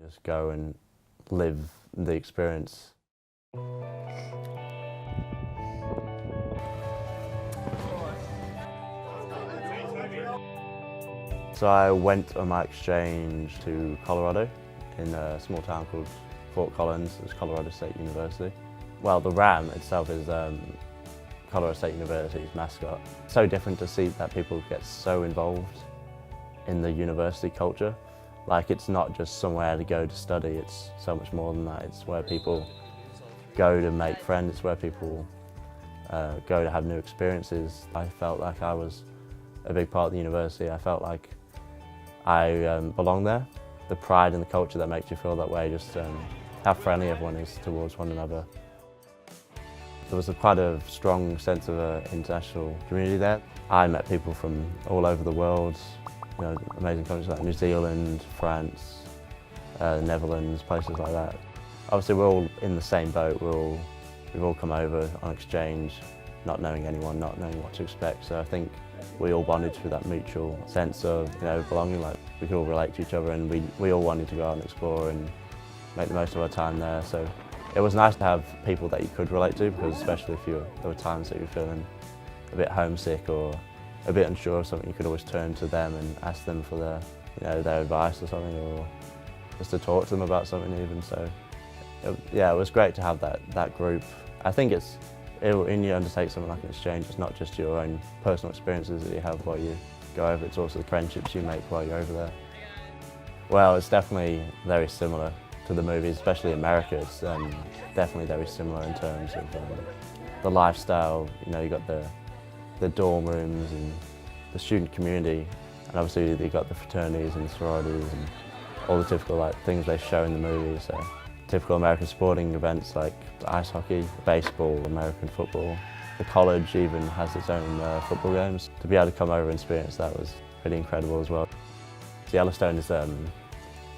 Just go and live the experience. So I went on my exchange to Colorado in a small town called Fort Collins. It's Colorado State University. Well, the Ram itself is Colorado State University's mascot. So different to see that people get so involved in the university culture. Like, it's not just somewhere to go to study, it's so much more than that. It's where people go to make friends, it's where people go to have new experiences. I felt like I was a big part of the university. I felt like I belonged there. The pride and the culture that makes you feel that way, just how friendly everyone is towards one another. There was quite a strong sense of an international community there. I met people from all over the world, you know, amazing countries like New Zealand, France, Netherlands, places like that. Obviously we're all in the same boat, we've all come over on exchange, not knowing anyone, not knowing what to expect, so I think we all bonded through that mutual sense of, you know, belonging. Like, we could all relate to each other, and we all wanted to go out and explore and make the most of our time there. So it was nice to have people that you could relate to, because especially if there were times that you were feeling a bit homesick or a bit unsure of something, you could always turn to them and ask them for their advice or something, or just to talk to them about something even. So yeah, it was great to have that group. I think when you undertake something like an exchange, it's not just your own personal experiences that you have while you go over, it's also the friendships you make while you're over there. Well, it's definitely very similar to the movies, especially America. It's definitely very similar in terms of the lifestyle. You know, you got the dorm rooms and the student community, and obviously you've got the fraternities and the sororities and all the typical things they show in the movies. So typical American sporting events like ice hockey, baseball, American football. The college even has its own football games. To be able to come over and experience that was pretty incredible as well. Yellowstone is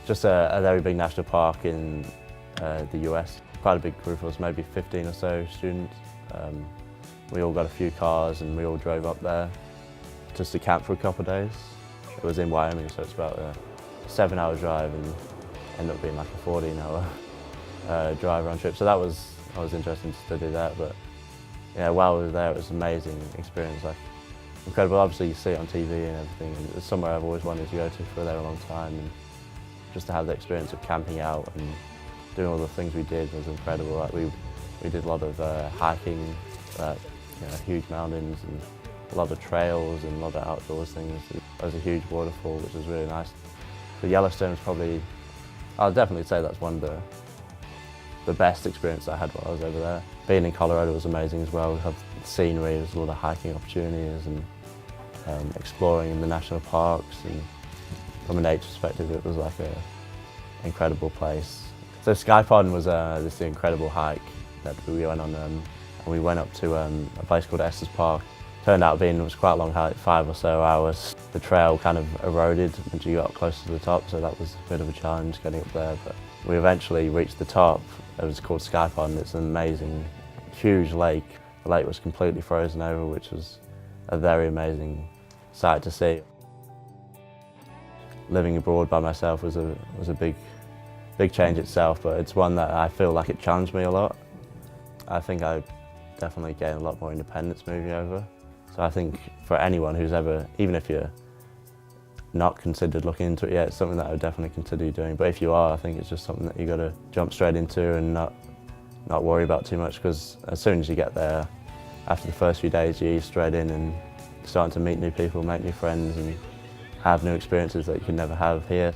just a very big national park in the US. Quite a big group of us, maybe 15 or so students. We all got a few cars and we all drove up there just to camp for a couple of days. It was in Wyoming, so it's about a 7-hour drive and ended up being like a 14-hour drive round trip. So I was interested to do that, but yeah, while we were there, it was an amazing experience, like incredible. Obviously, you see it on TV and everything, and it's somewhere I've always wanted to go to for a very long time. And just to have the experience of camping out and doing all the things we did was incredible. Like we did a lot of hiking, huge mountains, and a lot of trails and a lot of outdoors things. There was a huge waterfall, which was really nice. The Yellowstone was probably, I'll definitely say that's one of the best experience I had while I was over there. Being in Colorado was amazing as well. We had scenery, there's a lot of hiking opportunities and exploring in the national parks. And from a nature perspective, it was like an incredible place. So Sky Pond was this incredible hike that we went on, and we went up to a place called Estes Park. Turned out it was quite a long hike, 5 or so hours. The trail kind of eroded once you got closer to the top, so that was a bit of a challenge getting up there. But we eventually reached the top. It was called Sky Pond. It's an amazing, huge lake. The lake was completely frozen over, which was a very amazing sight to see. Living abroad by myself was a big change itself, but it's one that I feel like it challenged me a lot. I think I definitely gained a lot more independence moving over. So I think for anyone who's ever, even if you're not considered looking into it yet, it's something that I would definitely consider doing. But if you are, I think it's just something that you got to jump straight into and not worry about too much, because as soon as you get there, after the first few days, you ease straight in and starting to meet new people, make new friends, and have new experiences that you can never have here.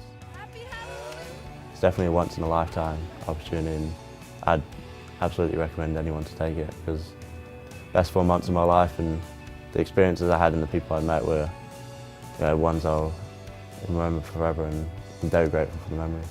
It's definitely a once-in-a-lifetime opportunity, and I'd absolutely recommend anyone to take it, because best 4 months of my life, and the experiences I had and the people I met were ones I'll remember forever, and I'm very grateful for the memories.